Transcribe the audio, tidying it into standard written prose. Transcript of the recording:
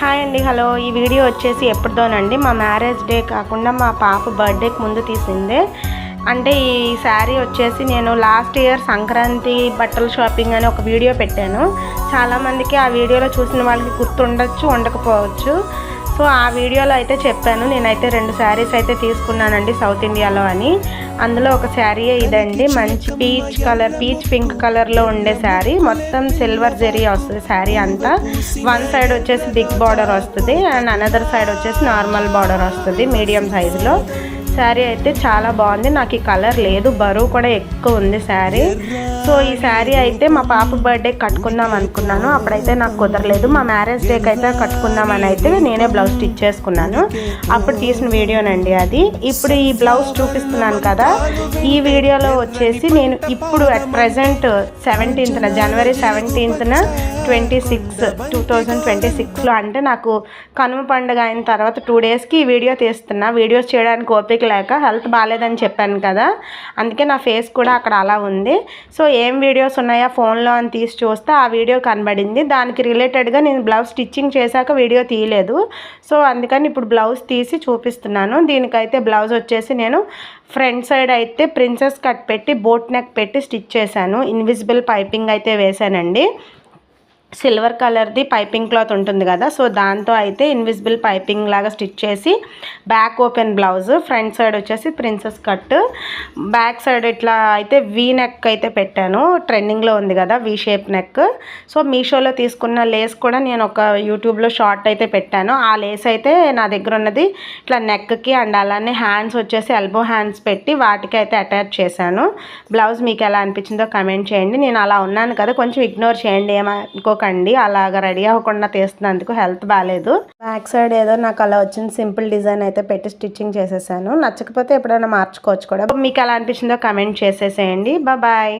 Hi అండి, hello. ఈ video వచ్చేసి ఎప్పుడుదోనండి, మా మ్యారేజ్ డే కాకుండా మా పాప బర్త్డేకి ముందు తీసిందే. అంటే ఈ శారీ వచ్చేసి నేను లాస్ట్ ఇయర్ సంక్రాంతి బట్టల షాపింగ్ అని ఒక వీడియో పెట్టాను. చాలామందికి ఆ వీడియోలో చూసిన వాళ్ళకి గుర్తుండొచ్చు, ఉండకపోవచ్చు. సో ఆ వీడియోలో అయితే చెప్పాను, నేనైతే 2 శారీస్ అయితే తీసుకున్నానండి సౌత్ ఇండియాలో అని. అందులో ఒక శారీ ఇదండి, మంచి పీచ్ పింక్ కలర్లో ఉండే శారీ. మొత్తం సిల్వర్ జెరీ వస్తుంది శారీ అంతా. వన్ సైడ్ వచ్చేసి బిగ్ బార్డర్ వస్తుంది అండ్ అనదర్ సైడ్ వచ్చేసి నార్మల్ బార్డర్ వస్తుంది మీడియం సైజులో. శారీ అయితే చాలా బాగుంది. నాకు ఈ కలర్ లేదు, బరువు కూడా ఎక్కువ ఉంది శారీ. సో ఈ శారీ అయితే మా పాప బర్త్డే కట్టుకుందాం అనుకున్నాను, అప్పుడైతే నాకు కుదరలేదు. మా మ్యారేజ్ డేకి అయితే కట్టుకుందామని అయితే నేనే బ్లౌజ్ స్టిచ్ చేసుకున్నాను. అప్పుడు తీసిన వీడియోనండి అది. ఇప్పుడు ఈ బ్లౌజ్ చూపిస్తున్నాను కదా, ఈ వీడియోలో వచ్చేసి నేను ఇప్పుడు at present 17th January 17th 2026లో అంటే నాకు కనుమ పండుగ అయిన తర్వాత 2 డేస్కి ఈ వీడియో తీస్తున్నా. వీడియోస్ చేయడానికి ఓపిక లేక, హెల్త్ బాగాలేదని చెప్పాను కదా, అందుకే నా ఫేస్ కూడా అక్కడ అలా ఉంది. సో ఏం వీడియోస్ ఉన్నాయా ఫోన్లో అని తీసి చూస్తే ఆ వీడియో కనబడింది. దానికి రిలేటెడ్గా నేను బ్లౌజ్ స్టిచ్చింగ్ చేశాక వీడియో తీయలేదు. సో అందుకని ఇప్పుడు బ్లౌజ్ తీసి చూపిస్తున్నాను. దీనికైతే బ్లౌజ్ వచ్చేసి నేను ఫ్రంట్ సైడ్ అయితే ప్రిన్సెస్ కట్ పెట్టి బోట్ నెక్ పెట్టి స్టిచ్ చేశాను. ఇన్విజిబుల్ పైపింగ్ అయితే వేశానండి. సిల్వర్ కలర్ది పైపింగ్ క్లాత్ ఉంటుంది కదా, సో దాంతో అయితే ఇన్విజిబుల్ పైపింగ్ లాగా స్టిచ్ చేసి back open blouse, front side వచ్చేసి ప్రిన్సెస్ కట్, బ్యాక్ సైడ్ ఇట్లా అయితే వీ నెక్ అయితే పెట్టాను. ట్రెండింగ్లో ఉంది కదా వీ షేప్ నెక్. సో మీషోలో తీసుకున్న లేస్ కూడా నేను ఒక యూట్యూబ్లో షార్ట్ అయితే పెట్టాను. ఆ లేస్ అయితే నా దగ్గర ఉన్నది ఇట్లా నెక్కి అండ్ అలానే హ్యాండ్స్ వచ్చేసి ఎల్బో హ్యాండ్స్ పెట్టి వాటికి అయితే అటాచ్ చేశాను. బ్లౌజ్ మీకు ఎలా అనిపించిందో కమెంట్ చేయండి. నేను అలా ఉన్నాను కదా, కొంచెం ఇగ్నోర్ చేయండి, ఏమనుకోకండి. అలాగా రెడీ అవ్వకుండా తీస్తున్నందుకు, హెల్త్ బాగాలేదు. బ్యాక్ సైడ్ ఏదో నాకు అలా వచ్చింది, సింపుల్ డిజైన్ అయితే పెట్టి స్టిచ్చింగ్ చేసేసాను. నచ్చకపోతే ఎప్పుడైనా మార్చుకోవచ్చు కూడా. మీకు ఎలా అనిపించిందో కమెంట్ చేసేసేయండి. బాయ్.